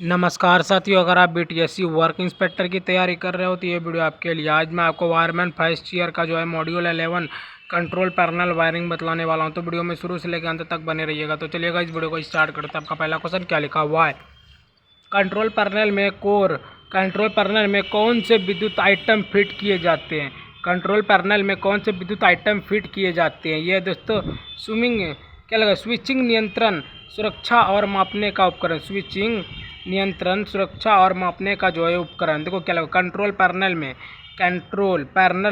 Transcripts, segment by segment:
नमस्कार साथियों, अगर आप बीटीएससी वर्क इंस्पेक्टर की तैयारी कर रहे हो तो ये वीडियो आपके लिए। आज मैं आपको वायरमैन फर्स्ट ईयर का जो है मॉड्यूल 11 कंट्रोल पैनल वायरिंग बतलाने वाला हूं, तो वीडियो में शुरू से लेकर अंत तक बने रहिएगा। तो चलिएगा इस वीडियो को स्टार्ट करते हैं। आपका पहला क्वेश्चन क्या लिखा हुआ है, कंट्रोल पैनल में कौन से विद्युत आइटम फिट किए जाते हैं। कंट्रोल पैनल में कौन से विद्युत आइटम फिट किए जाते हैं। ये दोस्तों स्विचिंग नियंत्रण, सुरक्षा और मापने का उपकरण। स्विचिंग नियंत्रण, सुरक्षा और मापने का जो है उपकरण। देखो क्या लगा, कंट्रोल पैनल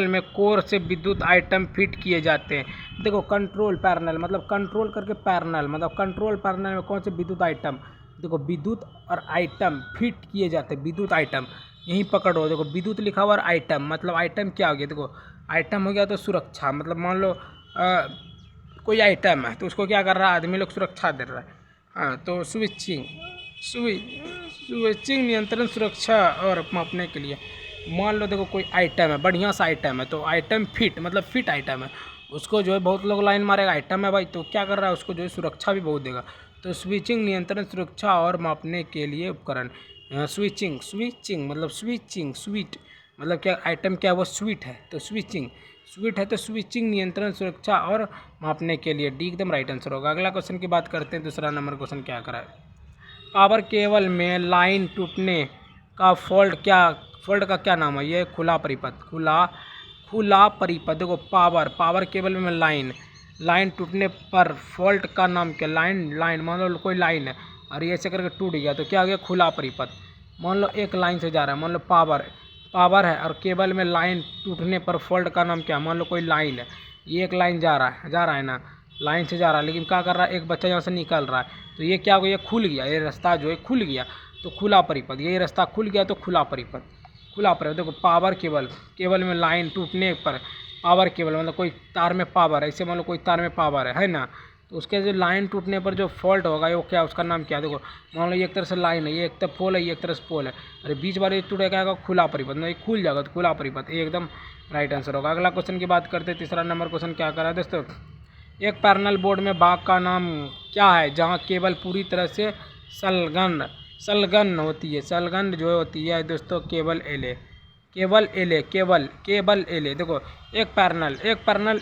में कोर से विद्युत आइटम फिट किए जाते हैं। देखो कंट्रोल पैनल मतलब कंट्रोल करके पैनल, मतलब कंट्रोल पैनल में कौन से विद्युत आइटम, देखो विद्युत और आइटम फिट किए जाते हैं। विद्युत आइटम यहीं पकड़ो, देखो विद्युत लिखा हुआ और आइटम, मतलब आइटम क्या हो गया। देखो आइटम हो गया तो सुरक्षा, मतलब मान लो कोई आइटम है तो उसको क्या कर रहा है, आदमी लोग सुरक्षा दे रहा है। हाँ, तो स्विचिंग नियंत्रण, सुरक्षा और मापने के लिए। मान लो देखो कोई आइटम है, बढ़िया सा आइटम है, तो आइटम फिट मतलब फिट आइटम है, उसको जो है बहुत लोग लाइन मारेगा, आइटम है भाई, तो क्या कर रहा है, उसको जो है सुरक्षा भी बहुत देगा। तो स्विचिंग नियंत्रण, सुरक्षा और मापने के लिए उपकरण। स्विचिंग मतलब स्वीट मतलब क्या, आइटम क्या है वो स्वीट है, तो स्वीट है तो स्विचिंग नियंत्रण, सुरक्षा और मापने के लिए। डी एकदम राइट आंसर होगा। अगला क्वेश्चन की बात करते हैं। दूसरा नंबर क्वेश्चन क्या करा है, पावर केबल में लाइन टूटने का फॉल्ट का क्या नाम है। ये खुला परिपथ, खुला परिपथ। देखो पावर केबल में लाइन टूटने पर फॉल्ट का नाम क्या। लाइन मान लो कोई लाइन है और ये ऐसे करके टूट गया तो क्या हो गया, खुला परिपथ। मान लो एक लाइन से जा रहा है, मान लो पावर है और केबल में लाइन टूटने पर फॉल्ट का नाम क्या। मान लो कोई लाइन है, ये एक लाइन जा रहा है ना, लाइन से जा रहा है, लेकिन क्या कर रहा है, एक बच्चा यहाँ से निकल रहा है, तो ये क्या हो गया, खुल गया, ये रास्ता जो है खुल गया, तो खुला परिपथ। ये रास्ता खुल गया तो खुला परिपथ। देखो पावर केबल में लाइन टूटने पर, पावर केबल मतलब कोई तार में पावर है, ऐसे मान लो कोई तार में पावर है ना, तो उसके जो लाइन टूटने पर जो फॉल्ट होगा वो क्या, उसका नाम क्या। देखो मान लो ये एक तरह से लाइन है, ये एक तरफ पोल है, ये एक तरह से पोल है, अरे बीच वाले टूटे क्या होगा, खुला परिपथ, मतलब खुल जाएगा तो खुला परिपथ। ये एकदम राइट आंसर होगा। अगला क्वेश्चन की बात करते हैं। तीसरा नंबर क्वेश्चन क्या करा है दोस्तों, एक पैरेलल बोर्ड में भाग का नाम क्या है जहाँ केबल पूरी तरह से संलग्न होती है। संलग्न जो होती है दोस्तों केबल एले। देखो एक पैरेलल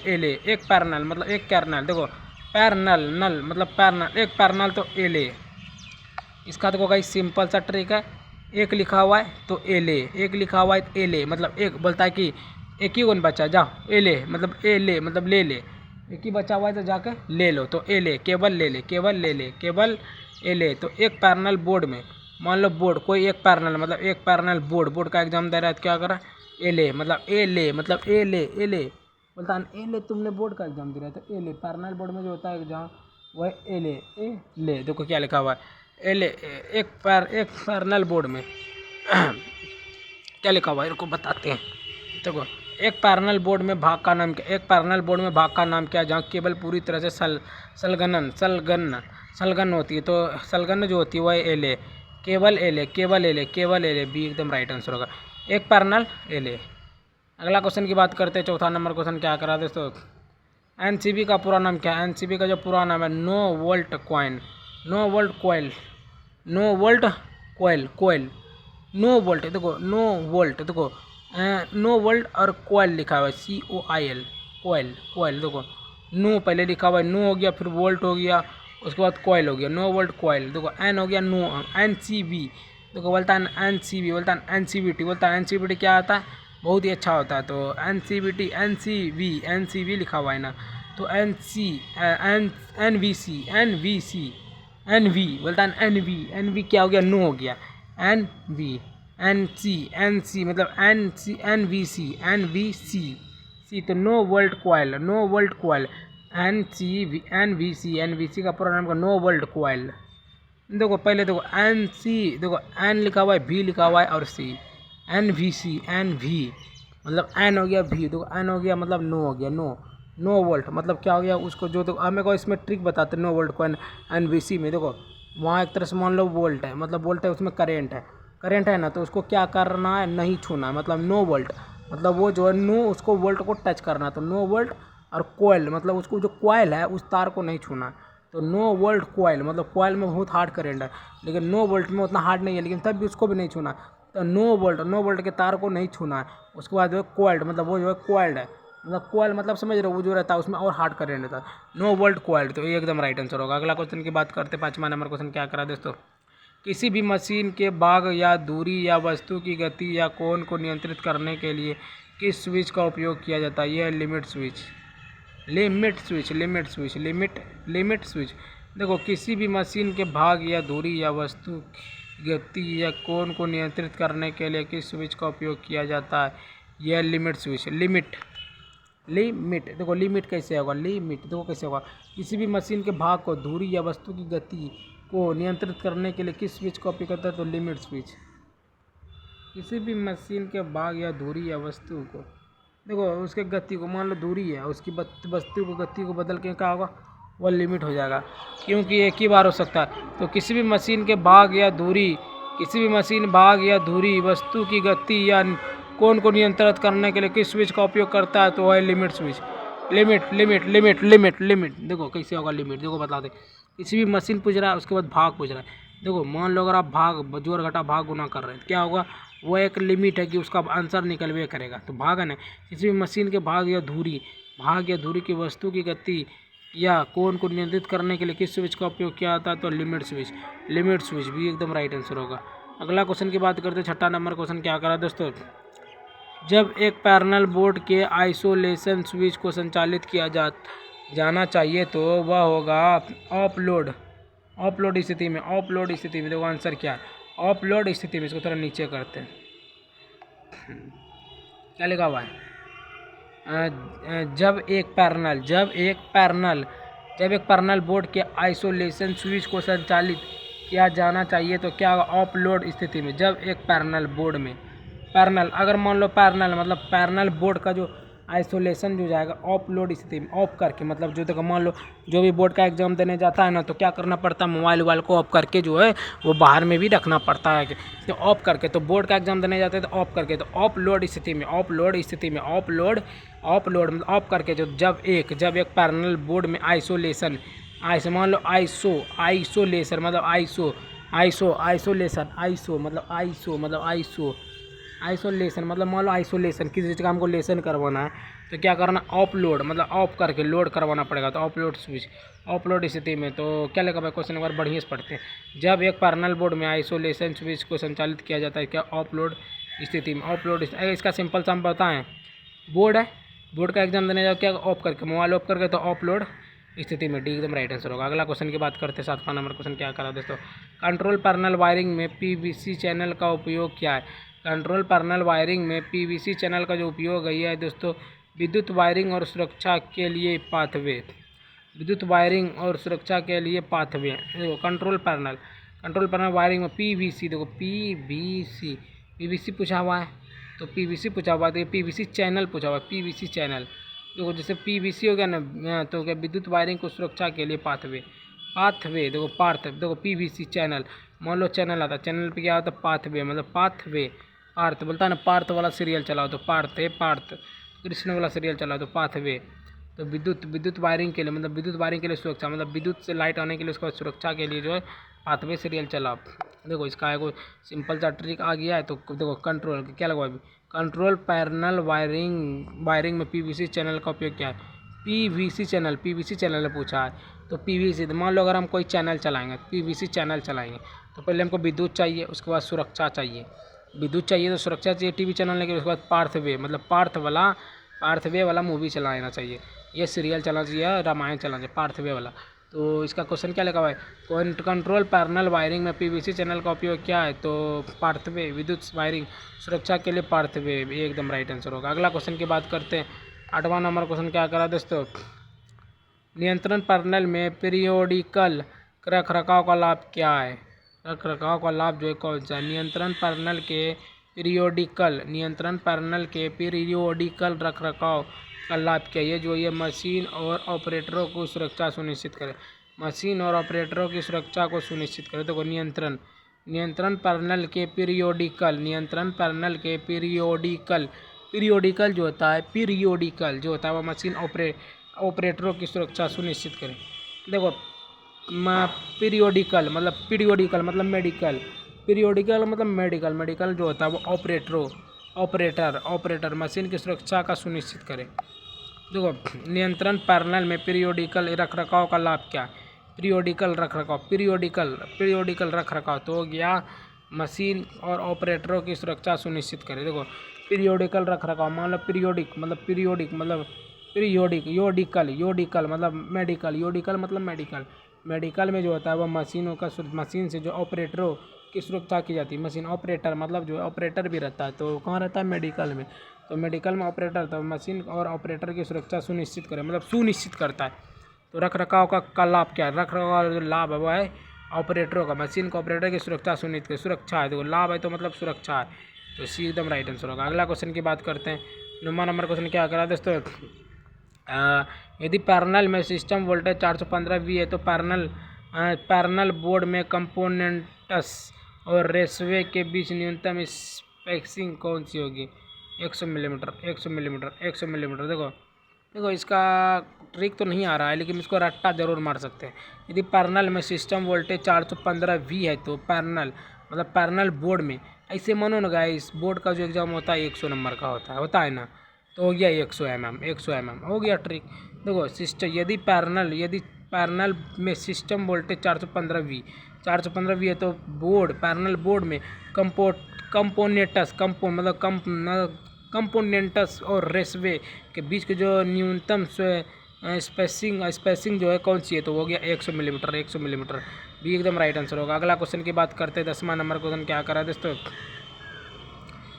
एले, एक पैरेलल मतलब एक कैरनल। देखो पैरेलल मतलब पैरेलल, एक पैरेलल तो एले। इसका देखो भाई सिंपल सा ट्रिक है, एक लिखा हुआ है तो एले, एक लिखा हुआ है तो एले, मतलब एक बोलता है कि एक ही वन बचा, जाओ एले मतलब ले ले, एक ही बचा हुआ है तो जाके ले लो, तो एले केबल एले। तो एक पैरेलल बोर्ड में मान लो बोर्ड कोई एक पैरेलल मतलब एक पैरेलल बोर्ड का एग्जाम दे रहा है तो क्या कर रहा है, एले बोलता है एले, तुमने बोर्ड का एग्जाम दे रहा है तो एले। पैरेलल बोर्ड में जो होता है एग्जाम वह एले। देखो क्या लिखा हुआ है, एले। एक पैरेलल बोर्ड में क्या लिखा हुआ है इनको बताते हैं। देखो एक पैरेलल बोर्ड में भाग का नाम क्या, एक पैरेलल बोर्ड में भाग का नाम क्या है जहाँ केबल पूरी तरह से संलग्न होती है, तो संलग्न जो होती है वह एले, केबल एले। बी एकदम राइट आंसर होगा, एक पैरेलल एले। अगला क्वेश्चन की बात करते हैं। चौथा नंबर क्वेश्चन क्या करा दोस्तों, एनसीबी का पूरा नाम क्या है। एनसीबी का जो पूरा नाम है no volt coil, no volt. देखो नो वोल्ट और कॉइल लिखा हुआ है COIL, कॉइल। देखो नो पहले लिखा हुआ है, नो हो गया, फिर वोल्ट हो गया, उसके बाद कॉइल हो गया, नो वोल्ट कॉइल। देखो एन हो गया नो, NCB। देखो बोलता है NCB, बोलता है NCVT, बोलता है NCVT क्या आता है, बहुत ही अच्छा होता है, तो NCB लिखा हुआ है ना, तो NV बोलता है NV क्या हो गया, नो हो गया, NC मतलब NVC, तो नो वोल्ट कॉइल, NVC का पूरा नाम का नो वोल्ट कॉइल। देखो पहले देखो देखो N लिखा हुआ है, V लिखा हुआ है और C, NV मतलब N हो गया, V देखो N हो गया मतलब नो हो गया, नो वोल्ट मतलब क्या हो गया उसको जो। देखो हमें को इसमें ट्रिक बताते नो वोल्ट को NVC में। देखो वहाँ एक तरह से मान लो वोल्ट है, मतलब वोल्ट है, उसमें करेंट है ना, तो उसको क्या करना है, नहीं छूना, मतलब नो वोल्ट मतलब वो जो है नो उसको वोल्ट को टच करना, तो नो वोल्ट। और कोयल मतलब उसको जो कॉइल है उस तार को नहीं छूना, तो नो वोल्ट कोयल, मतलब कोयल में बहुत हार्ड करेंट है, लेकिन नो वोल्ट में उतना हार्ड नहीं है, लेकिन तब भी उसको भी नहीं छूना। तो नो वोल्ट के तार को नहीं छूना है। उसके बाद जो है कोयल्ड, मतलब वो जो है कोयल्ड है, मतलब कोयल मतलब समझ रहे हो, वो जो रहता है उसमें और हार्ड करेंट रहता है। नो वोल्ट कोयल्ड, तो ये एकदम राइट आंसर होगा। अगला क्वेश्चन की बात करते हैं, 5वां नंबर क्वेश्चन क्या करा दोस्तों। किसी भी मशीन के भाग या दूरी या वस्तु की गति या कोण को नियंत्रित करने के लिए किस स्विच का उपयोग किया जाता है? यह है लिमिट स्विच। Limit switch. देखो, किसी भी मशीन के भाग या दूरी या वस्तु की गति या कोण को नियंत्रित करने के लिए किस स्विच का उपयोग किया जाता है? यह लिमिट स्विच। लिमिट देखो, लिमिट कैसे होगा, लिमिट देखो कैसे होगा। किसी भी मशीन के भाग को, दूरी या वस्तु की गति को नियंत्रित करने के लिए किस स्विच का उपयोग करता है? तो लिमिट स्विच। किसी भी मशीन के भाग या दूरी या वस्तु को, देखो उसके गति को, मान लो दूरी है, उसकी वस्तु को गति को बदल के क्या होगा, वो लिमिट हो जाएगा, क्योंकि एक ही बार हो सकता है। तो किसी भी मशीन के भाग या दूरी, वस्तु की गति या कोण को नियंत्रित करने के लिए किस स्विच का उपयोग करता है? तो वह है लिमिट स्विच। लिमिट देखो कैसे होगा लिमिट, देखो बता दे। किसी भी मशीन पूछ रहा है, उसके बाद भाग पूछ रहा है। देखो मान लो अगर आप भाग, जोड़ घटा भाग गुना कर रहे हैं, क्या होगा, वो एक लिमिट है कि उसका आंसर निकलवे करेगा, तो भाग है ना। किसी भी मशीन के भाग या दूरी की वस्तु की गति या कोण को नियंत्रित करने के लिए किस स्विच का उपयोग किया जाता है? तो लिमिट स्विच भी एकदम राइट आंसर होगा। अगला क्वेश्चन की बात करते हैं, 6वां नंबर क्वेश्चन क्या करा दोस्तों। जब एक पैरेलल बोर्ड के आइसोलेशन स्विच को संचालित किया जाना चाहिए तो वह होगा ऑफ लोड स्थिति में। देखो आंसर क्या है, ऑफ लोड स्थिति में। इसको थोड़ा नीचे करते हैं, क्या लिखा हुआ है, जब एक पैरेलल बोर्ड के आइसोलेशन स्विच को संचालित किया जाना चाहिए तो क्या होगा, ऑफ लोड स्थिति में। जब एक पैरेलल बोर्ड में, अगर मान लो मतलब पैरेलल बोर्ड का जो आइसोलेशन जो जाएगा ऑफ लोड स्थिति में, ऑफ करके, मतलब जो देखो मान लो जो भी बोर्ड का एग्जाम देने जाता है ना, तो क्या करना पड़ता है, मोबाइल को ऑफ करके जो है वो बाहर में भी रखना पड़ता है, तो ऑफ करके। तो बोर्ड का एग्जाम देने जाते हैं तो ऑफ करके, तो ऑफ लोड स्थिति में ऑफ लोड मतलब ऑफ करके, जो जब एक पैरेलल बोर्ड में आइसोलेशन, मान लो आइसोलेशन मतलब आइसोलेशन मतलब मान लो आइसोलेशन, किसी चीज़ का हमको लेसन करवाना है, तो क्या करना, ऑफ लोड मतलब ऑफ करके लोड करवाना पड़ेगा, तो of load switch, of load स्थिति में। तो क्या लगा भाई, क्वेश्चन एक बार बढ़िया से पढ़ते हैं। जब एक पैरेलल बोर्ड में आइसोलेशन स्विच को संचालित किया जाता है, क्या ऑफ लोड स्थिति में। इसका सिंपल सा हम बताएं, बोर्ड का एग्जाम देने जाओ, क्या ऑफ करके, मोबाइल ऑफ करके, तो ऑफ लोड स्थिति में। डी एकदम राइट आंसर होगा। अगला क्वेश्चन की बात करते हैं, 7वां नंबर क्वेश्चन क्या करा दोस्तों। कंट्रोल पैनल वायरिंग में पीवीसी चैनल का उपयोग क्या है? कंट्रोल पैनल वायरिंग में पीवीसी चैनल का जो उपयोग है दोस्तों, विद्युत वायरिंग और सुरक्षा के लिए पाथवे। देखो कंट्रोल पैनल वायरिंग में पीवीसी, देखो पीवीसी पूछा हुआ है, तो पीवीसी पूछा हुआ है, तो ये पीवीसी चैनल पूछा हुआ है, पीवीसी चैनल। देखो जैसे पीवीसी हो गया ना, तो क्या विद्युत वायरिंग को सुरक्षा के लिए पाथवे, देखो पीवीसी चैनल, मान लो चैनल आता है, चैनल पे क्या होता है, पाथवे, मतलब पार्थ बोलता है ना, पार्थ वाला सीरियल चलाओ तो पार्थ कृष्ण वाला सीरियल चलाओ तो पाथवे। तो विद्युत वायरिंग के लिए, मतलब विद्युत वायरिंग के लिए सुरक्षा, मतलब विद्युत से लाइट आने के लिए उसका सुरक्षा के लिए जो है पाथवे सीरियल चलाओ। देखो इसका एगो सिंपल सा ट्रिक आ गया है, तो देखो कंट्रोल क्या लगवा, कंट्रोल पैनल वायरिंग में पीवीसी चैनल का उपयोग क्या है? पीवीसी चैनल पूछा है, तो पीवीसी, मान लो अगर हम कोई चैनल चलाएंगे, पीवीसी चैनल चलाएंगे, तो पहले हमको विद्युत चाहिए, उसके बाद सुरक्षा चाहिए, तो सुरक्षा चाहिए टीवी चैनल, लेकिन उसके बाद पार्थवे, मतलब पार्थवे वाला मूवी चलाना चाहिए, ये सीरियल चलाना चाहिए, रामायण चलाना चाहिए, पार्थवे वाला। तो इसका क्वेश्चन क्या लगा हुआ है, कंट्रोल पैनल वायरिंग में पीवीसी चैनल का उपयोग क्या है? तो पार्थवे, विद्युत वायरिंग सुरक्षा के लिए पार्थवे, ये एकदम राइट आंसर होगा। अगला क्वेश्चन की बात करते हैं, 8वां नंबर क्वेश्चन क्या करा दोस्तों। नियंत्रण पैनल में पीरियोडिकल रखरखाव का लाभ क्या है? रखरखाव का लाभ जो है कौन सा? नियंत्रण पैनल के पीरियोडिकल रखरखाव का लाभ क्या है? ये मशीन और ऑपरेटरों को सुरक्षा सुनिश्चित करे, देखो नियंत्रण पैनल के पीरियोडिकल जो होता है वो मशीन ऑपरेटरों की सुरक्षा सुनिश्चित करें। देखो पीरियोडिकल मतलब मेडिकल, पीरियोडिकल मतलब मेडिकल जो होता है वो ऑपरेटर मशीन की सुरक्षा का सुनिश्चित करे। देखो नियंत्रण पैरेलल में पीरियोडिकल रखरखाव का लाभ क्या है? पीरियोडिकल रख रखाव तो हो गया मशीन और ऑपरेटरों की सुरक्षा सुनिश्चित करे। देखो पीरियोडिकल रख रखाव, मान लो पीरियोडिक मतलब योडिकल मतलब मेडिकल में जो होता है वो मशीन से जो ऑपरेटरों की सुरक्षा की जाती है। मशीन ऑपरेटर मतलब जो ऑपरेटर भी रहता है, तो कहाँ रहता है? मेडिकल में। तो मेडिकल में ऑपरेटर, तो मशीन और ऑपरेटर की सुरक्षा सुनिश्चित करे मतलब सुनिश्चित करता है। तो रख रखाव का लाभ क्या है? रख रखाव जो लाभ है वो है ऑपरेटरों का, मशीन को ऑपरेटर की सुरक्षा सुनिश्चित करे। सुरक्षा है, देखो लाभ है तो मतलब सुरक्षा है, तो सी एकदम राइट आंसर होगा। अगला क्वेश्चन की बात करते हैं। नंबर क्वेश्चन क्या करा दोस्तों? यदि पैरेलल में सिस्टम वोल्टेज 415 वी है तो पैरेलल बोर्ड में कंपोनेंट्स और रेसवे के बीच न्यूनतम स्पेसिंग कौन सी होगी? 100 मिलीमीटर। देखो इसका ट्रिक तो नहीं आ रहा है, लेकिन इसको रट्टा जरूर मार सकते हैं। यदि पैरेलल में सिस्टम वोल्टेज 415 वी है तो पैरेलल बोर्ड में, ऐसे मानो ना गाइस, बोर्ड का जो एग्जाम होता है 100 नंबर का होता है ना, तो हो गया 100 mm हो गया ट्रिक। देखो यदि पैरेलल में सिस्टम वोल्टेज 415 वी है तो पैरेलल बोर्ड में कंपोनेंट्स और रेसवे के बीच के जो न्यूनतम स्पेसिंग जो है कौन सी है? तो हो गया 100 मिलीमीटर भी एकदम राइट आंसर होगा। अगला क्वेश्चन की बात करते हैं। 10वां नंबर क्वेश्चन क्या करा है दोस्तों?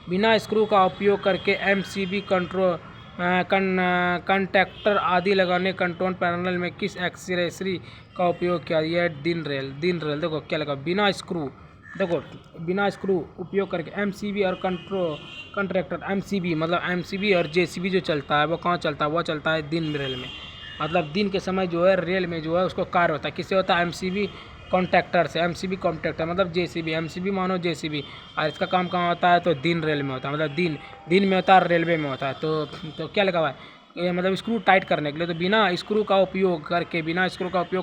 बिना स्क्रू का उपयोग करके एमसीबी कंटैक्टर आदि लगाने कंट्रोल पैनल में किस एक्सेसरी का उपयोग किया? यह दिन रेल। देखो क्या लगा? बिना स्क्रू उपयोग करके एमसीबी और कंट्रैक्टर, एमसीबी और जेसीबी जो चलता है वो कहाँ चलता है? वो चलता है दिन रेल में। मतलब दिन के समय जो है रेल में जो है उसको कार्य होता है, किससे होता है? एमसीबी कॉन्ट्रैक्टर से। एमसीबी कॉन्ट्रैक्टर मतलब जेसीबी, एमसीबी मानो जेसीबी, और इसका काम कहाँ होता है? तो दिन रेल में होता है, मतलब दिन में होता है, रेलवे में होता है। तो क्या लगा हुआ है? ये मतलब स्क्रू टाइट करने के लिए। तो बिना स्क्रू का उपयोग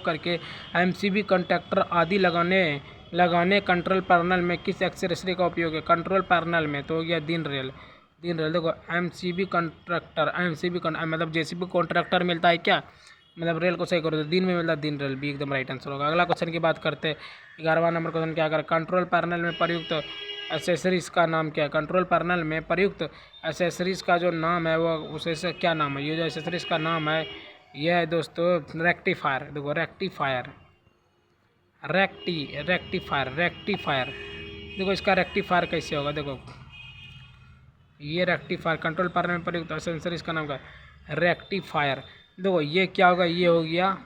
करके एमसीबी कॉन्ट्रैक्टर आदि लगाने कंट्रोल पैनल में किस एक्सेसरी का उपयोग है? कंट्रोल पैनल में, तो हो गया दिन रेल। देखो एमसीबी कॉन्ट्रैक्टर मतलब जेसीबी कॉन्ट्रैक्टर मिलता है क्या? मतलब रेल को सही करो तो दिन में मिलता है दिन रेल भी एकदम राइट आंसर होगा। अगला क्वेश्चन की बात करते हैं। 11वां नंबर क्वेश्चन क्या कर? कंट्रोल पैनल में प्रयुक्त एसेसरीज का नाम क्या है? कंट्रोल पैनल में प्रयुक्त एसेसरीज का जो नाम है वो उसे क्या नाम है? ये जो एसेसरीज का नाम है यह है दोस्तों रेक्टिफायर। देखो रेक्टिफायर। देखो इसका रेक्टिफायर कैसे होगा? देखो ये रेक्टिफायर कंट्रोल पैनल में प्रयुक्त एसेसरीज का नाम क्या है? रेक्टिफायर। देखो ये क्या होगा? ये हो गया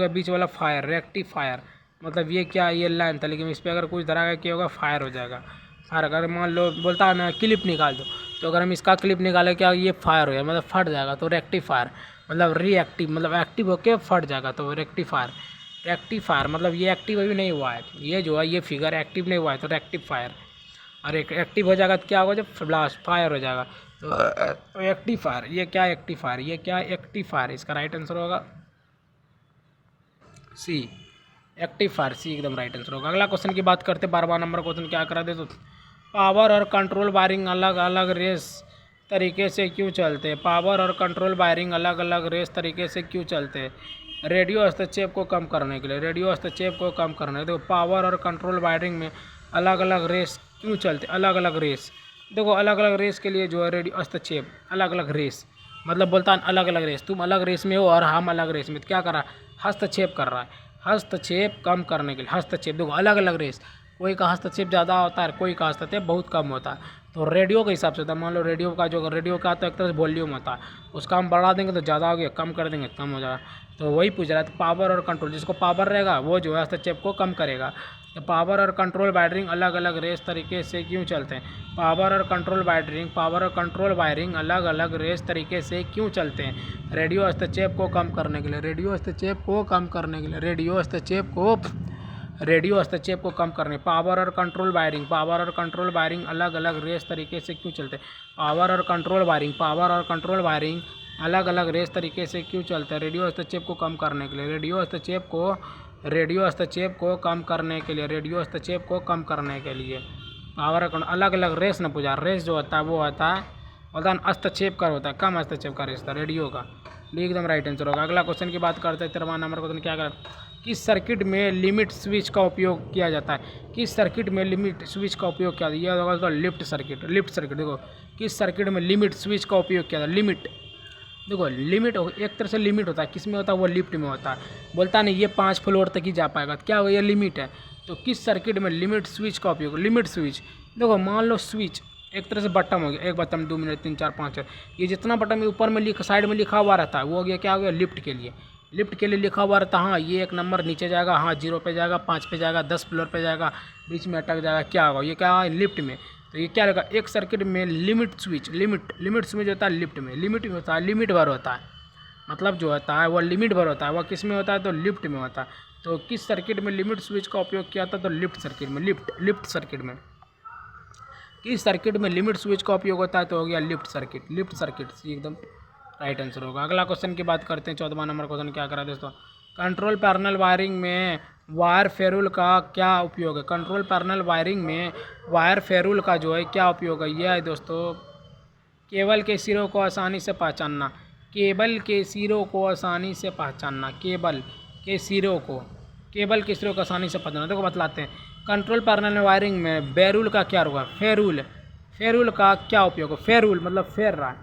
बीच वाला फायर, रेक्टिफायर। मतलब ये क्या? ये लाइन था, लेकिन इस पर अगर कुछ धराएगा क्या होगा? फायर हो जाएगा। फायर अगर मान लो बोलता है ना क्लिप निकाल दो, तो अगर हम इसका क्लिप निकालें क्या ये फायर हो जाएगा, मतलब फट जाएगा। तो रेक्टिफायर मतलब रिएक्टिव, मतलब एक्टिव होके फट जाएगा, तो रेक्टिफायर मतलब ये एक्टिव अभी नहीं हुआ है, ये जो है ये फिगर एक्टिव नहीं हुआ है, तो रेक्टिफायर। और एक्टिव हो जाएगा तो क्या होगा? जब ब्लास्ट फायर हो जाएगा। तो एक्टिफायर, ये क्या एक्टिफायर, इसका राइट आंसर होगा सी, एक्टिफायर, सी एकदम राइट आंसर होगा। अगला क्वेश्चन की बात करते हैं। 12वां नंबर क्वेश्चन क्या करा दे? तो पावर और कंट्रोल वायरिंग अलग अलग रेस तरीके से क्यों चलते हैं? पावर और कंट्रोल वायरिंग अलग अलग रेस तरीके से क्यों चलते हैं? रेडियो हस्तक्षेप को कम करने के लिए। देखो पावर और कंट्रोल वायरिंग में अलग अलग रेस क्यों चलते? अलग अलग रेस, देखो अलग अलग रेस के लिए जो है रेडियो हस्तक्षेप, अलग अलग रेस मतलब बोलता है अलग अलग रेस, तुम अलग रेस में हो और हम अलग रेस में, तो क्या कर रहा है? हस्तक्षेप कर रहा है, हस्तक्षेप कम करने के लिए। हस्तक्षेप देखो अलग अलग रेस, कोई का हस्तक्षेप ज़्यादा होता है, कोई का हस्तक्षेप बहुत कम होता है। तो रेडियो के हिसाब से होता है। मान लो रेडियो का तो एक तरह से वॉल्यूम होता है, उसका हम बढ़ा देंगे तो ज़्यादा हो गया, कम कर देंगे कम हो जाएगा। तो वही पूछ रहा है। तो पावर और कंट्रोल, जिसको पावर रहेगा वो जो है हस्तक्षेप को कम करेगा। तो पावर और कंट्रोल वायरिंग अलग अलग रेस तरीके से क्यों चलते हैं? पावर और कंट्रोल वायरिंग अलग अलग रेस तरीके से क्यों चलते हैं? रेडियो हस्तक्षेप को कम करने के लिए। रेडियो हस्तक्षेप को कम करने। पावर और कंट्रोल वायरिंग अलग अलग रेस तरीके से क्यों चलते हैं? पावर और कंट्रोल वायरिंग अलग अलग रेस तरीके से क्यों चलते हैं? रेडियो हस्तक्षेप को कम करने के लिए, रेडियो हस्तक्षेप को कम करने के लिए, रेडियो हस्तक्षेप को कम करने के लिए। पावर अलग अलग रेस न पूछा, रेस जो होता है वो होता है बोलता हस्तक्षेप कर होता है, कम हस्तक्षेप का रेस था रेडियो का। एकदम राइट आंसर होगा। अगला क्वेश्चन की बात करते हैं 13वां नंबर क्वेश्चन क्या कर, किस सर्किट में लिमिट स्विच का उपयोग किया जाता है? किस सर्किट में लिमिट स्विच का उपयोग किया जाता है? यह होगा लिफ्ट सर्किट। देखो किस सर्किट में लिमिट स्विच का उपयोग किया जाता है? लिमिट देखो लिमिट एक तरह से लिमिट होता है, किस में होता है? वो लिफ्ट में होता है। बोलता नहीं ये 5 फ्लोर तक ही जा पाएगा, क्या हो, ये लिमिट है। तो किस सर्किट में लिमिट स्विच का उपयोग? लिमिट स्विच देखो मान लो स्विच एक तरह से बटन हो गया, 1 बटन 2 मिनट 3 4 5 6, ये जितना बटन ऊपर में साइड में लिखा हुआ रहता है वो हो गया, क्या हो गया? लिफ्ट के लिए। लिफ्ट के लिए लिखा हुआ रहता है, हाँ ये 1 नंबर नीचे जाएगा, हाँ 0 पे जाएगा, 5 पे जाएगा, 10 फ्लोर पे जाएगा, बीच में अटक जाएगा, क्या होगा? ये क्या है? लिफ्ट में। तो ये क्या लगा? एक सर्किट में लिमिट स्विच, लिमिट स्विच होता है लिफ्ट में, लिमिट में होता है, लिमिट भर होता है, मतलब जो होता है वो लिमिट भर होता है, वह किस में होता है? तो लिफ्ट में होता है। तो किस सर्किट में लिमिट स्विच का उपयोग किया था? तो लिफ्ट सर्किट में। लिफ्ट सर्किट में किस सर्किट में लिमिट स्विच का उपयोग होता है? तो हो गया लिफ्ट सर्किट। एकदम राइट आंसर होगा। अगला क्वेश्चन की बात करते हैं 14वां नंबर क्वेश्चन क्या करा दोस्तों, कंट्रोल पैनल वायरिंग में वायर फेरुल का क्या उपयोग है? कंट्रोल पैनल वायरिंग में वायर फेरुल का जो है क्या उपयोग है? यह है दोस्तों केबल के सिरों को आसानी से पहचानना, केबल के सिरों को आसानी से पहचानना, केबल के सिरों को आसानी से पहचानना। देखो बतलाते हैं, कंट्रोल पैनल वायरिंग में बेरुल का क्या होगा? फेरुल का क्या उपयोग है? फेरुल मतलब फेर रहा है,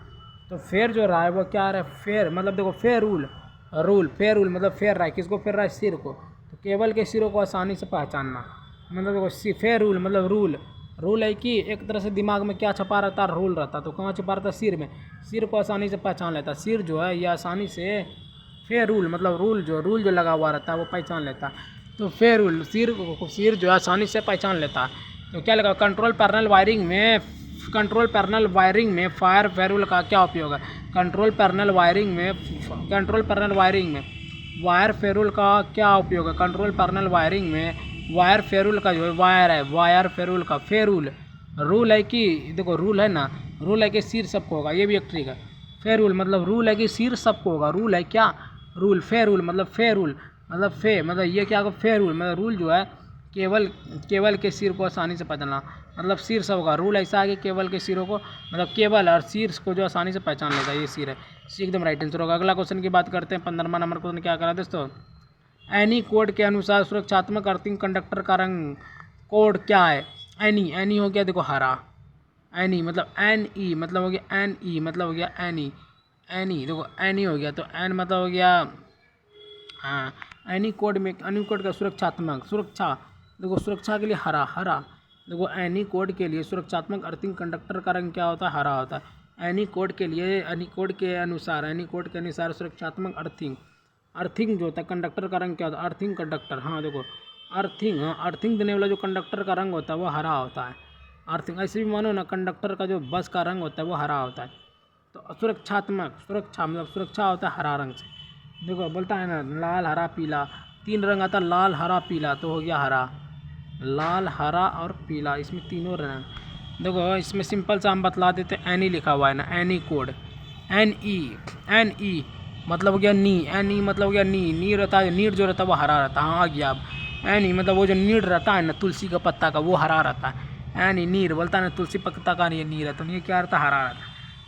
तो फेर जो रहा है वो क्या रहा है? फेर मतलब देखो फेरुल मतलब फेर रहा है, किसको फेर रहा है? सिर को। तो केबल के सिरों को आसानी से पहचानना मतलब देखो फेरुल मतलब रूल है कि एक तरह से दिमाग में क्या छपा रहता है? रूल रहता, तो कहाँ छपा रहता है? सिर में। सिर को आसानी से पहचान लेता, सिर जो है ये आसानी से फेरुल मतलब रूल जो लगा हुआ रहता है वो पहचान लेता है। तो फेरुल सिर जो है आसानी से पहचान लेता है। तो क्या लगा? कंट्रोल पैनल वायरिंग में फायर फेरुल का क्या उपयोग है? कंट्रोल पैनल वायरिंग में वायर फेरुल का क्या उपयोग है? कंट्रोल पैनल वायरिंग में वायर फेरुल का जो है वायर फेरुल का रूल है कि देखो रूल है ना, रूल है कि सिर सबको होगा, ये भी एक ट्रिक है। फेरुल मतलब रूल है कि सिर सबको होगा, रूल है क्या? रूल फेरुल मतलब फे मतलब ये क्या होगा? फेरुल मतलब रूल जो है केबल के सिर को आसानी से पहचानना, मतलब सिर सब होगा। रूल ऐसा है कि केबल के सिरों को मतलब केबल और सिर को जो आसानी से पहचान लेता है, ये सिर है। एकदम राइट आंसर होगा। अगला क्वेश्चन की बात करते हैं 15वां नंबर क्वेश्चन क्या करा दोस्तों, एनी कोड के अनुसार सुरक्षात्मक अर्थिंग कंडक्टर का रंग कोड क्या है? एनी हो गया देखो हरा, एनी मतलब NE मतलब हो गया NE मतलब हो गया एनी देखो एनी हो गया, तो एन मतलब हो गया हाँ एनी कोड का सुरक्षा देखो सुरक्षा के लिए हरा देखो एनी कोड के लिए सुरक्षात्मक अर्थिंग कंडक्टर का रंग क्या होता है? हरा होता है। एनी कोड के अनुसार सुरक्षात्मक अर्थिंग जो होता है कंडक्टर का रंग क्या होता है? अर्थिंग कंडक्टर, हाँ देखो अर्थिंग देने वाला जो कंडक्टर का रंग होता है वो हरा होता है। अर्थिंग ऐसे भी मानो ना, कंडक्टर का जो बस का रंग होता है वो हरा होता है। तो सुरक्षा मतलब सुरक्षा होता है हरा रंग से। देखो बोलता है ना लाल हरा पीला, 3 रंग आता है, लाल हरा पीला, तो हो गया हरा, लाल हरा और पीला, इसमें तीनों रंग। देखो इसमें सिंपल सा हम बतला देते हैं, एनी लिखा हुआ है ना, एनी कोड NE मतलब हो गया नी मतलब हो गया नी रहता है, नीड जो रहता है वो हरा रहता है। हाँ आ गया अब एनी मतलब वो जो नीड रहता है ना तुलसी का पत्ता का, वो हरा रहता है। एनी नीर बोलता है ना तुलसी पत्ता का नहीं नीर है, तो ये क्या रहता है? हरा रहता है।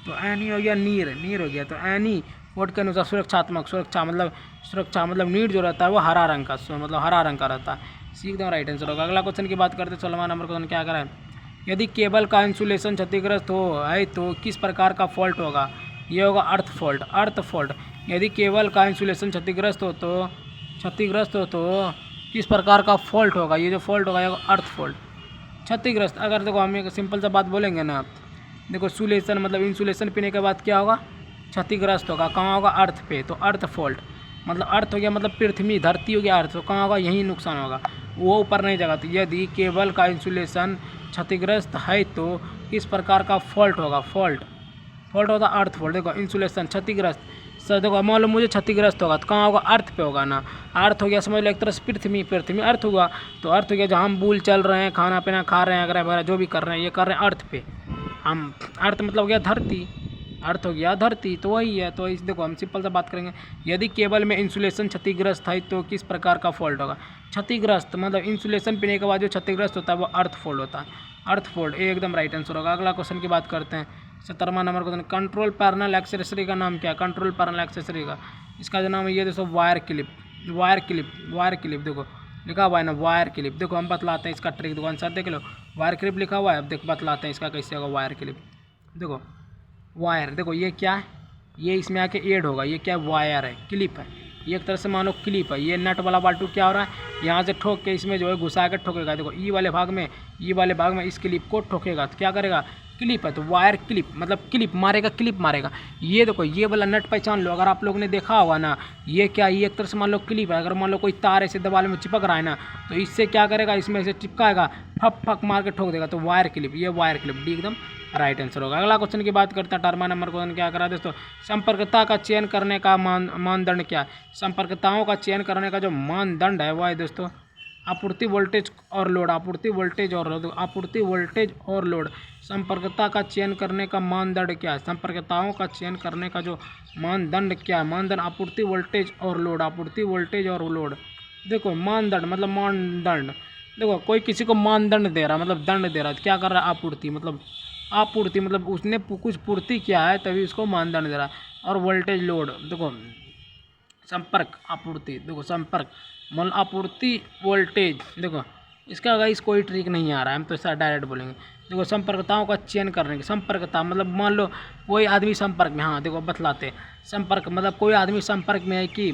तो एनी हो गया नीर हो गया। तो एनी कोड के अनुसार सुरक्षा मतलब नीड जो रहता है वो हरा रंग का मतलब हरा रंग का रहता है। एकदम राइट आंसर होगा। अगला क्वेश्चन की बात करते हैं 16वां नंबर क्वेश्चन क्या करा है, यदि केबल का इंसुलेशन क्षतिग्रस्त है तो किस प्रकार का फॉल्ट होगा? ये होगा अर्थ फॉल्ट। यदि केबल का इंसुलेशन क्षतिग्रस्त हो तो किस प्रकार का फॉल्ट होगा? ये जो फॉल्ट होगा ये अर्थ फॉल्ट। क्षतिग्रस्त अगर देखो हम एक सिंपल सा बात बोलेंगे ना, देखो सुलेशन मतलब इंसुलेशन पीने के बाद क्या होगा? क्षतिग्रस्त होगा, कहाँ होगा? अर्थ पे, तो अर्थ फॉल्ट मतलब अर्थ हो गया मतलब पृथ्वी धरती हो गया अर्थ, तो कहाँ होगा? यही नुकसान होगा, वो ऊपर नहीं जाएगा। तो यदि केबल का इंसुलेशन क्षतिग्रस्त है तो किस प्रकार का फॉल्ट होगा? फॉल्ट होता अर्थ फॉल्ट। देखो इंसुलेशन क्षतिग्रस्त सर, देखो मान लो मुझे क्षतिग्रस्त होगा तो कहाँ होगा? अर्थ पे होगा ना, अर्थ हो गया समझ लो एक तरह से पृथ्वी अर्थ हुआ, तो अर्थ हो गया जहाँ हम बुल चल रहे हैं, खाना पीना खा रहे हैं, अगर वगैरह जो भी कर रहे हैं ये कर रहे हैं अर्थ पे। हम अर्थ मतलब हो गया धरती, अर्थ हो गया धरती, तो वही है। तो इस देखो हम सिंपल सा बात करेंगे, यदि केबल में इंसुलेशन क्षतिग्रस्त है तो किस प्रकार का फॉल्ट होगा। क्षतिग्रस्त मतलब इंसुलेशन पीने के बाद जो क्षतिग्रस्त होता है वो अर्थ फॉल्ट होता है, अर्थ फॉल्ट, ये एकदम राइट आंसर होगा। अगला क्वेश्चन की बात करते हैं, 17वां number question, control parallel accessory का नाम क्या है। कंट्रोल पैरेलल एक्सेसरी का इसका जो नाम है ये दोस्तों wire clip, wire clip, wire clip. देखो लिखा हुआ है ना वायर क्लिप। देखो हम बतलाते हैं इसका ट्रिक, दुकान सर देख लो वायर क्लिप लिखा हुआ है। अब देखो बतलाते हैं इसका कैसे होगा वायर क्लिप। देखो वायर, देखो ये क्या है, ये इसमें आके एड होगा, ये क्या वायर है, क्लिप है, ये एक तरह से मान लो क्लिप है। ये नट वाला बाल्टू क्या हो रहा है, यहाँ से ठोक के इसमें जो है घुसा के ठोकेगा। देखो ई वाले भाग में, ई वाले भाग में इस क्लिप को ठोकेगा तो क्या करेगा, क्लिप है, तो वायर क्लिप मतलब क्लिप मारेगा, क्लिप मारेगा। ये देखो ये वाला नट पहचान लो, अगर आप लोगों ने देखा होगा ना, ये क्या, ये एक तरह से मान लो क्लिप है। अगर मान लो कोई तार ऐसे दीवार में चिपक रहा है ना, तो इससे क्या करेगा, इसमें से चिपकाएगा, फक फक मार के ठोक देगा, तो वायर क्लिप, ये वायर क्लिप डी एकदम राइट आंसर होगा। अगला क्वेश्चन की बात करते हैं, 18वां नंबर क्वेश्चन क्या करा दोस्तों, संपर्कता का चयन करने का मानदंड क्या है। संपर्कताओं का चयन करने का जो मानदंड है वह है दोस्तों आपूर्ति वोल्टेज और लोड, आपूर्ति वोल्टेज और लोड, आपूर्ति वोल्टेज और लोड। संपर्कता का चयन करने का मानदंड क्या है, संपर्कताओं का चयन करने का जो मानदंड क्या है, मानदंड आपूर्ति वोल्टेज और लोड, आपूर्ति वोल्टेज और लोड। देखो मानदंड मतलब मानदंड, देखो कोई किसी को मानदंड दे रहा मतलब दंड दे रहा है, तो क्या कर रहा है, आपूर्ति मतलब, आपूर्ति मतलब उसने कुछ पूर्ति किया है तभी उसको मानदंड दे रहा है। और वोल्टेज लोड, देखो संपर्क आपूर्ति, देखो संपर्क मतलब आपूर्ति वोल्टेज। देखो इसका गाइस कोई ट्रिक नहीं आ रहा है, हम तो ऐसा डायरेक्ट बोलेंगे। देखो संपर्कताओं का चयन करने की, संपर्कता मतलब मान लो कोई आदमी संपर्क में, हाँ देखो बतलाते हैं, संपर्क मतलब कोई आदमी संपर्क में है कि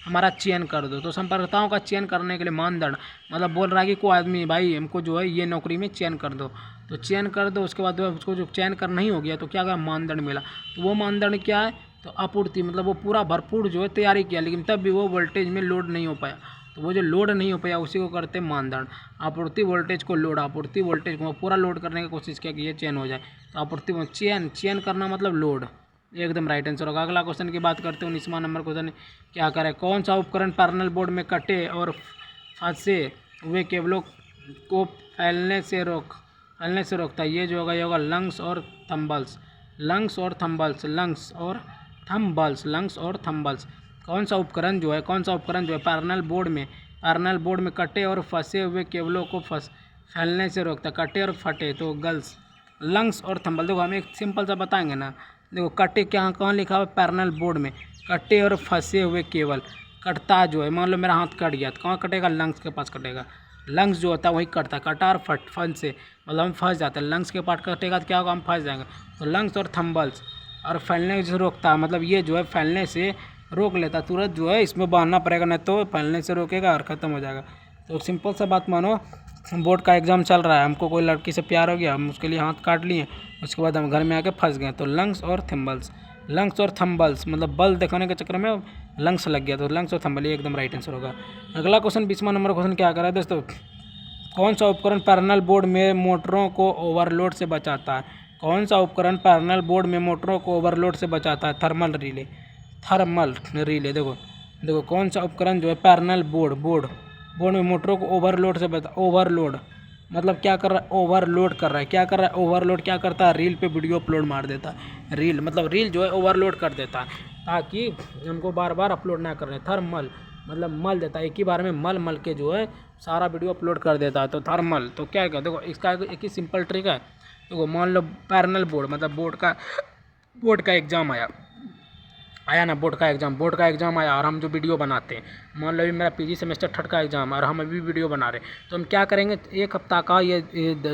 हमारा चयन कर दो, तो संपर्कताओं का चयन करने के लिए मानदंड मतलब बोल रहा है कि कोई आदमी भाई हमको जो है ये नौकरी में चयन कर दो, तो चयन कर दो, उसके बाद उसको जो चयन कर नहीं हो गया तो क्या कहा, मानदंड मिला। तो वो मानदंड क्या है, तो आपूर्ति मतलब वो पूरा भरपूर जो है तैयारी किया, लेकिन तब भी वो वोल्टेज में लोड नहीं हो पाया, तो वो जो लोड नहीं हो पाया उसी को करते मानदंड। आपूर्ति वोल्टेज को लोड, आपूर्ति वोल्टेज को पूरा लोड करने की कोशिश किया कि ये चयन हो जाए, तो आपूर्ति चयन, चयन करना मतलब लोड, एकदम राइट आंसर होगा। अगला क्वेश्चन की बात करते हैं, 19वां नंबर क्वेश्चन क्या करें, कौन सा उपकरण पैरेलल बोर्ड में कटे और फंसे हुए केबलों को फैलने से रोकता है। ये जो होगा ये होगा लंग्स और थंबल्स, लंग्स और थंबल्स, लंग्स और थंबल्स, लंग्स और थंबल्स। कौन सा उपकरण जो है पैरेलल बोर्ड में कटे और फंसे हुए केबलों को फैलने से रोकता है, कटे और फटे, तो गर्ल्स लंग्स और थंबल। देखो हम एक सिंपल सा बताएंगे ना, देखो कटे क्या कहाँ लिखा हुआ है, पैरेलल बोर्ड में कटे और फंसे हुए केबल। कटता जो है मान लो मेरा हाथ कट गया तो कहाँ कटेगा, लंग्स के पास कटेगा, लंग्स जो होता है वही कटता है, कटा और फन से मतलब हम फंस जाते हैं, लंग्स के पास कटेगा तो क्या होगा, हम फंस जाएंगे। तो लंग्स और थंबल्स, और फैलने से रोकता है मतलब ये जो है फैलने से रोक लेता, तुरंत जो है इसमें बांधना पड़ेगा, नहीं तो फैलने से रोकेगा और ख़त्म हो जाएगा। तो सिंपल सा बात मानो, बोर्ड का एग्ज़ाम चल रहा है, हमको कोई लड़की से प्यार हो गया, हम उसके लिए हाथ काट लिए, उसके बाद हम घर में आके फंस गए, तो लंग्स और थंबल्स, लंग्स और थंबल्स मतलब बल दिखाने के चक्कर में लंग्स लग गया, तो लंग्स और थंबल ये एकदम राइट आंसर होगा। अगला क्वेश्चन 20वां नंबर क्वेश्चन क्या कर रहा है दोस्तों, कौन सा उपकरण पैरेलल बोर्ड में मोटरों को ओवरलोड से बचाता है। कौन सा उपकरण पैरेलल बोर्ड में मोटरों को ओवरलोड से बचाता है, थर्मल रिले, थर्मल रिले। देखो कौन सा उपकरण जो है पैरेलल बोर्ड में मोटरों को ओवरलोड से बचा, ओवरलोड मतलब क्या कर रहा है, ओवरलोड कर रहा है, क्या कर रहा है, ओवरलोड क्या करता है, रील पे वीडियो अपलोड मार देता है, रील मतलब रील जो है ओवरलोड कर देता है ताकि उनको बार बार अपलोड ना करने। थर्मल मतलब मल देता है, एक ही बार में मल के जो है सारा वीडियो अपलोड कर देता है, तो थर्मल। तो क्या है, देखो इसका एक ही सिंपल ट्रिक है। देखो मान लो पैरेलल बोर्ड मतलब बोर्ड का एग्ज़ाम आया ना, बोर्ड का एग्ज़ाम आया और हम जो वीडियो बनाते हैं, मान लो अभी मेरा पीजी सेमेस्टर 3 का एग्ज़ाम है और हम अभी वीडियो बना रहे हैं, तो हम क्या करेंगे, एक हफ्ता का ये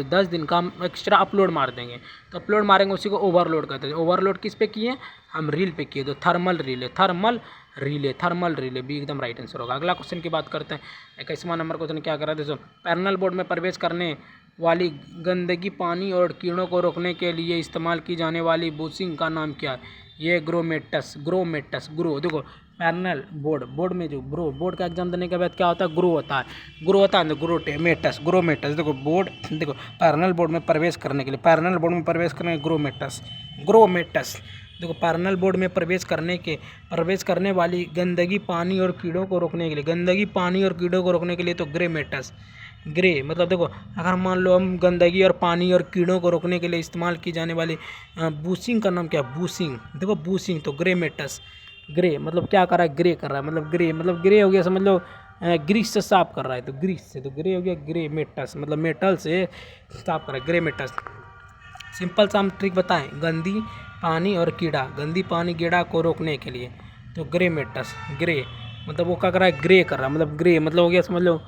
10 दिन का हम एक्स्ट्रा अपलोड मार देंगे, तो अपलोड मारेंगे उसी को ओवरलोड कहते हैं। ओवरलोड किस पे किए, हम रील पे किए, तो थर्मल रिले भी एकदम राइट आंसर होगा। अगला क्वेश्चन की बात करते हैं, 21वां नंबर क्वेश्चन क्या कर रहा है दोस्तों, पैरेलल बोर्ड में प्रवेश करने वाली गंदगी, पानी और कीड़ों को रोकने के लिए इस्तेमाल की जाने वाली बुशिंग का नाम क्या है। ये ग्रोमेटस। देखो पैरेलल बोर्ड में जो बोर्ड का एग्जाम देने के बाद क्या होता है, ग्रोमेटस। देखो पैरेलल बोर्ड में प्रवेश करने के लिए ग्रोमेटस। देखो पैरेलल बोर्ड में प्रवेश करने वाली गंदगी, पानी और कीड़ों को रोकने के लिए, तो ग्रेमेटस। ग्रे मतलब देखो, अगर मान लो हम गंदगी और पानी और कीड़ों को रोकने के लिए इस्तेमाल की जाने वाली बूसिंग का नाम क्या है? बूसिंग। देखो बूसिंग तो ग्रे मेटस, ग्रे मतलब क्या कर रहा है? ग्रे कर रहा है, मतलब ग्रे हो गया समझ लो, ग्रीस से साफ कर रहा है, तो ग्रीस से तो ग्रे हो गया, ग्रे मेटस मतलब मेटल से साफ कर रहा है, ग्रे मेटस। सिंपल सा हम ट्रिक बताएं, गंदी पानी और कीड़ा, गंदी पानी कीड़ा को रोकने के लिए, तो ग्रे मेटस, ग्रे मतलब वो क्या कर रहा है? ग्रे कर रहा है, मतलब ग्रे मतलब हो गया समझ लो,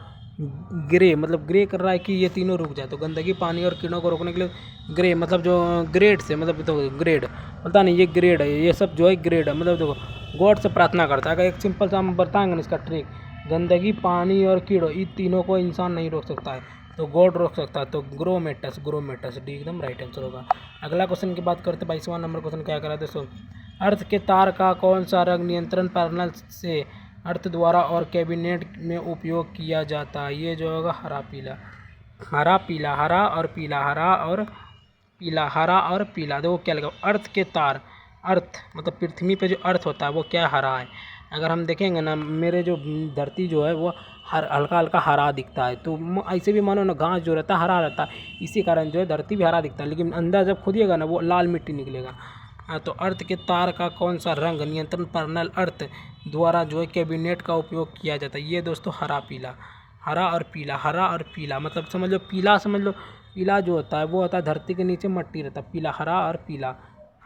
ग्रे मतलब ग्रे कर रहा है कि ये तीनों रुक जाए, तो गंदगी पानी और कीड़ों को रोकने के लिए ग्रे मतलब जो ग्रेड से मतलब तो ग्रेड पता नहीं, ये ग्रेड है, ये सब जो है ग्रेड है, मतलब देखो गॉड से प्रार्थना करता है। अगर एक सिंपल सा हम बताएंगे ना इसका ट्रिक, गंदगी पानी और कीड़ों इन तीनों को इंसान नहीं रोक सकता है, तो गॉड रोक सकता है, तो ग्रोमेटस, ग्रोमेटस डी एकदम राइट आंसर होगा। अगला क्वेश्चन की बात करते हैं, 22वां नंबर क्वेश्चन क्या करा दोस्तों, अर्थ के तार का कौन सा रंग नियंत्रण पैनल से अर्थ द्वारा और कैबिनेट में उपयोग किया जाता है? ये जो होगा हरा पीला, हरा पीला, हरा और पीला, हरा और पीला, हरा और पीला। देखो क्या लगा, अर्थ के तार, अर्थ मतलब पृथ्वी पे जो अर्थ होता है वो क्या हरा है। अगर हम देखेंगे ना, मेरे जो धरती जो है वो हल्का हल्का हरा दिखता है, तो ऐसे भी मानो ना घास जो रहता है हरा रहता है, इसी कारण जो है धरती भी हरा दिखता है, लेकिन अंदर जब खोदिएगा ना वो लाल मिट्टी निकलेगा। हाँ, तो अर्थ के तार का कौन सा रंग नियंत्रण पैनल अर्थ द्वारा जो है कैबिनेट का उपयोग किया जाता है? ये दोस्तों हरा पीला, हरा और पीला, हरा और पीला मतलब समझ लो पीला, समझ लो पीला जो होता है वो होता है धरती के नीचे मट्टी रहता है, पीला, हरा और पीला,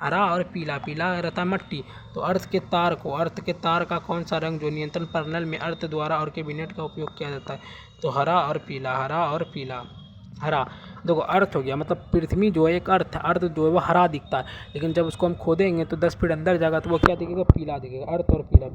हरा और पीला, पीला रहता है मट्टी। तो अर्थ के तार को, अर्थ के तार का कौन सा रंग जो नियंत्रण पैनल में अर्थ द्वारा और कैबिनेट का उपयोग किया जाता है? तो हरा और पीला, हरा और पीला, हरा। देखो अर्थ हो गया मतलब पृथ्वी जो है एक अर्थ, अर्थ जो है वो हरा दिखता है, लेकिन जब उसको हम खोदेंगे तो 10 फीट अंदर जाएगा तो वो क्या दिखेगा? पीला दिखेगा, अर्थ और पीला,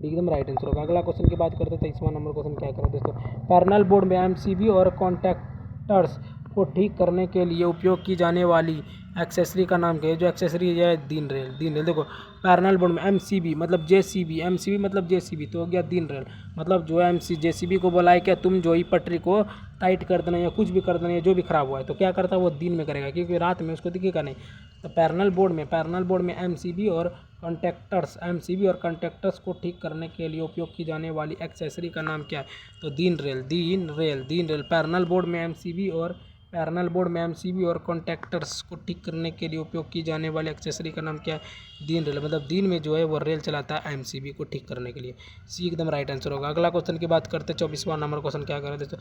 एकदम राइट आंसर होगा। अगला क्वेश्चन की बात करते हैं, 23वां नंबर क्वेश्चन क्या करें दोस्तों, पैरेलल बोर्ड में एमसीबी और कॉन्टैक्टर्स को ठीक करने के लिए उपयोग की जाने वाली एक्सेसरी का नाम क्या है? जो एक्सेसरी है दीन रेल, दीन रेल। देखो पैरेलल बोर्ड में एमसीबी मतलब जेसीबी, एमसीबी मतलब जेसीबी, तो हो गया दीन रेल, मतलब जो है जेसीबी को बोला है क्या तुम जो ही पटरी को टाइट कर देना या कुछ भी कर देना या जो भी खराब हुआ है, तो क्या करता है वो दिन में करेगा, क्योंकि रात में उसको दिखेगा नहीं। तो पैरेलल बोर्ड में एमसीबी और कॉन्टैक्टर्स, एमसीबी और कॉन्टैक्टर्स को ठीक करने के लिए उपयोग की जाने वाली एक्सेसरी का नाम क्या है? तो दीन रेल, दीन रेल, दीन रेल। पैरेलल बोर्ड में एमसीबी और पैरेलल बोर्ड में एमसीबी और कॉन्टैक्टर्स को ठीक करने के लिए उपयोग की जाने वाली एक्सेसरी का नाम क्या है? दीन रेल, मतलब दिन में जो है वो रेल चलाता है एमसीबी को ठीक करने के लिए। सी एकदम राइट आंसर होगा। अगला क्वेश्चन की बात करते हैं, 24वां नंबर क्वेश्चन क्या करें दोस्तों,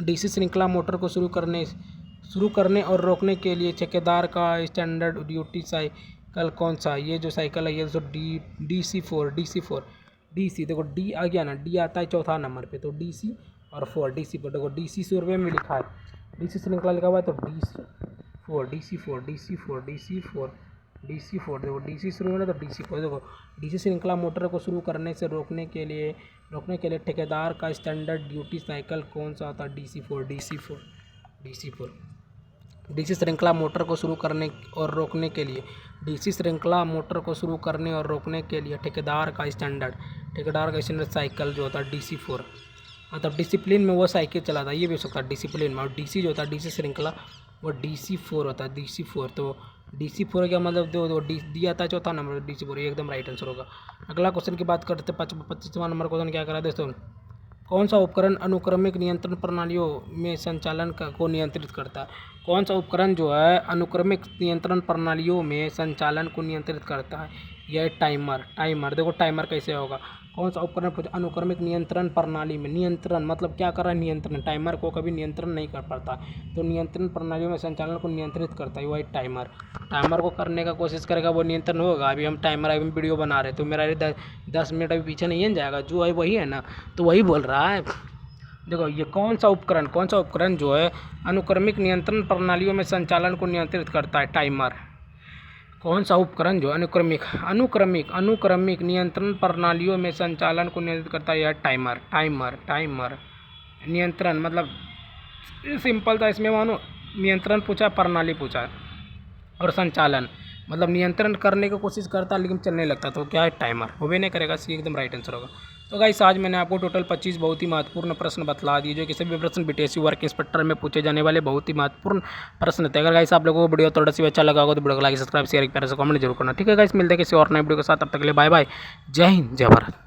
डीसी श्रृंखला मोटर को शुरू करने और रोकने के लिए ठेकेदार का स्टैंडर्ड ड्यूटी साइकिल कौन सा? ये जो साइकिल है ये तो DC4, DC देखो डी आ गया ना, डी आता है चौथा नंबर पे, तो DC और 4, DC4 देखो DC 100 रुपये में लिखा है, DC श्रृंखला लिखा हुआ है तो DC4 देखो DC शुरू होना तो DC4 देखो, DC श्रृंखला मोटर को शुरू करने से रोकने के लिए ठेकेदार का स्टैंडर्ड ड्यूटी साइकिल कौन सा होता है? DC4 डीसी श्रृंखला मोटर को शुरू करने और रोकने के लिए, डीसी श्रृंखला मोटर को शुरू करने और रोकने के लिए ठेकेदार का स्टैंडर्ड साइकिल जो होता है DC4, मतलब डिसिप्लिन में वो साइकिल चलाता है, ये भी हो सकता है डिसिप्लिन में। और डीसी जो होता है डीसी श्रृंखला वो DC4 होता है, DC4 तो DC4 का मतलब दो डी आता है चौथा नंबर, DC4 एकदम राइट आंसर होगा। अगला क्वेश्चन की बात करते हैं, 25वां नंबर क्वेश्चन क्या करा दोस्तों, कौन सा उपकरण अनुक्रमिक नियंत्रण प्रणालियों में संचालन को नियंत्रित करता है? कौन सा उपकरण जो है अनुक्रमिक नियंत्रण प्रणालियों में संचालन को नियंत्रित करता है? यह टाइमर देखो टाइमर कैसे होगा, कौन सा उपकरण अनुक्रमिक नियंत्रण प्रणाली में, नियंत्रण मतलब क्या कर रहा है? नियंत्रण, टाइमर को कभी नियंत्रण नहीं कर पाता, तो नियंत्रण प्रणालियों में संचालन को नियंत्रित करता है वही टाइमर को करने का कोशिश करेगा वो नियंत्रण होगा। अभी हम टाइमर अभी वीडियो बना रहे तो मेरा 10 मिनट अभी पीछे नहीं जाएगा, जो है वही है ना, तो वही बोल रहा है। देखो ये कौन सा उपकरण जो है अनुक्रमिक नियंत्रण प्रणालियों में संचालन को नियंत्रित करता है? टाइमर। कौन सा उपकरण जो अनुक्रमिक नियंत्रण प्रणालियों में संचालन को नियंत्रित करता है? यह टाइमर नियंत्रण मतलब सिंपल था, इसमें मानो नियंत्रण पूछा, प्रणाली पूछा और संचालन मतलब नियंत्रण करने की कोशिश करता लेकिन चलने लगता, तो क्या है? टाइमर। वो भी नहीं करेगा, सी एकदम राइट आंसर होगा। तो गाइस आज मैंने आपको टोटल 25 बहुत ही महत्वपूर्ण प्रश्न बतला दिए, जो किसी भी प्रश्न बीटीएससी वर्क इंस्पेक्टर में पूछे जाने वाले बहुत ही महत्वपूर्ण प्रश्न थे। अगर गाइस आप लोगों को वीडियो थोड़ा सी अच्छा लगा होगा तो वीडियो को लाइक, सब्सक्राइब, शेयर, प्यारे से कमेंट जरूर करना। ठीक है गाइस, मिलते हैं किसी और नए वीडियो के साथ, तब तक के लिए बाय बाय, जय हिंद, जय भारत।